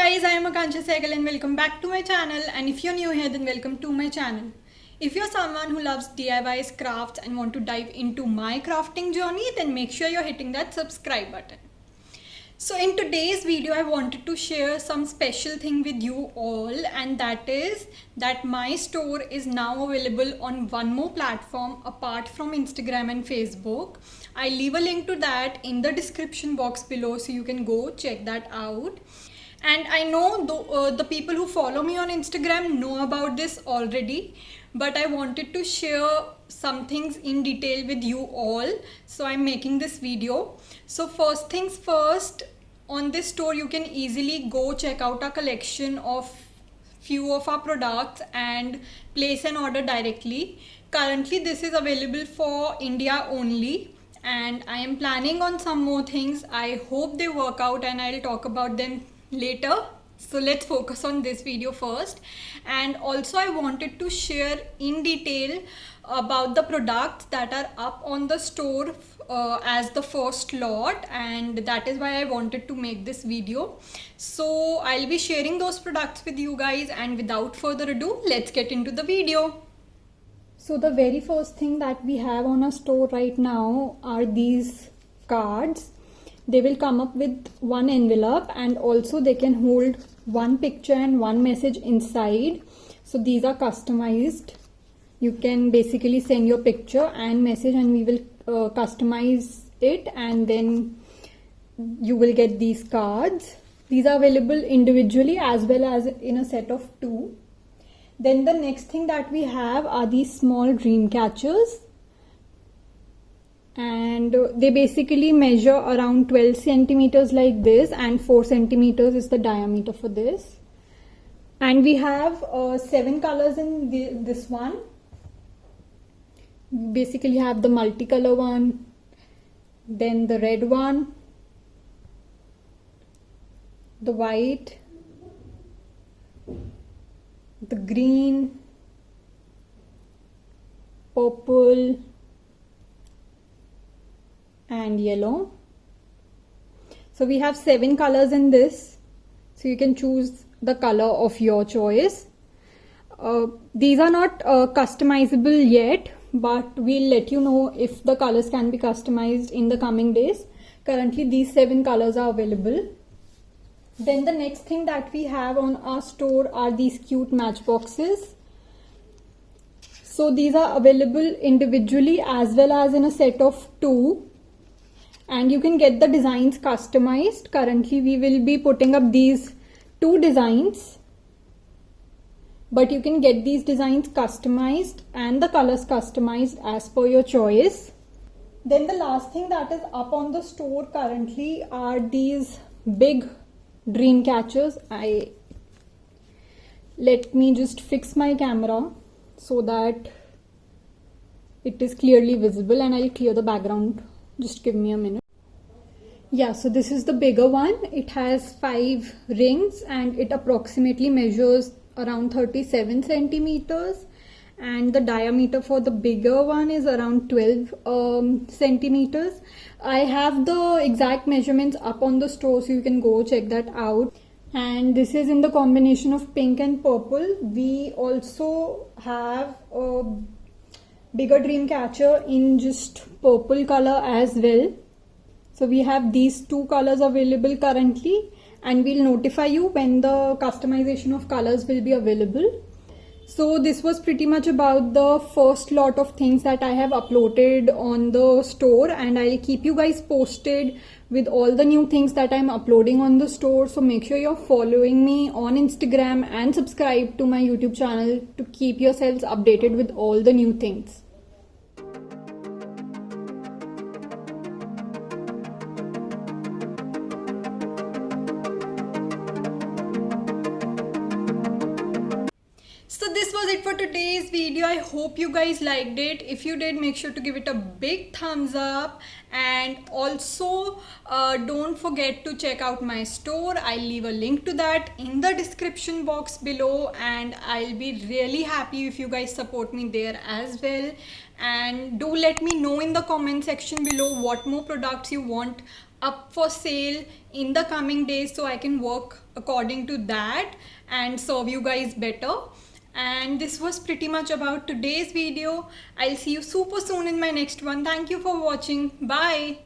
guys, I am Akansha Sahgal and welcome back to my channel. And if you're new here, then welcome to my channel. If you're someone who loves DIYs, crafts and want to dive into my crafting journey, then make sure you're hitting that subscribe button. So in today's video, I wanted to share some special thing with you all, and that is that my store is now available on one more platform apart from Instagram and Facebook. I'll leave a link to that in the description box below so you can go check that out. And I know the people who follow me on Instagram know about this already, but I wanted to share some things in detail with you all. So I'm making this video. So first things first, on this store you can easily go check out a collection of few of our products and place an order directly. Currently this is available for India only, and I am planning on some more things. I hope they work out and I'll talk about them later. So let's focus on this video first. And also I wanted to share in detail about the products that are up on the store as the first lot, and that is why I wanted to make this video. So I'll be sharing those products with you guys, and without further ado, let's get into the video. So the very first thing that we have on our store right now are these cards. They will come up with one envelope, and also they can hold one picture and one message inside. So these are customized. You can basically send your picture and message and we will customize it, and then you will get these cards. These are available individually as well as in a set of 2. Then the next thing that we have are these small dream catchers, and they basically measure around 12 centimeters like this, and 4 centimeters is the diameter for this. And we have 7 colors in this one. We basically have the multicolor one, then the red one, the white, the green, purple and yellow. So we have 7 colors in this, so you can choose the color of your choice. These are not customizable yet, but we'll let you know if the colors can be customized in the coming days. Currently these 7 colors are available. Then the next thing that we have on our store are these cute matchboxes. So these are available individually as well as in a set of 2, and you can get the designs customized. Currently we will be putting up these 2 designs, but you can get these designs customized and the colors customized as per your choice. Then the last thing that is up on the store currently are these big dream catchers. Let me just fix my camera so that it is clearly visible, and I'll clear the background. Just give me a minute. Yeah, so this is the bigger one. It has 5 rings and it approximately measures around 37 centimeters, and the diameter for the bigger one is around 12 centimeters. I have the exact measurements up on the store, so you can go check that out. And this is in the combination of pink and purple. We also have a bigger dream catcher in just purple color as well. So we have these 2 colors available currently, and we'll notify you when the customization of colors will be available. So this was pretty much about the first lot of things that I have uploaded on the store, and I'll keep you guys posted with all the new things that I'm uploading on the store. So make sure you're following me on Instagram and subscribe to my YouTube channel to keep yourselves updated with all the new things. So this was it for today's video. I hope you guys liked it. If you did, make sure to give it a big thumbs up, and also don't forget to check out my store. I'll leave a link to that in the description box below, and I'll be really happy if you guys support me there as well. And do let me know in the comment section below what more products you want up for sale in the coming days, so I can work according to that and serve you guys better. And this was pretty much about today's video. I'll see you super soon in my next one. Thank you for watching. Bye.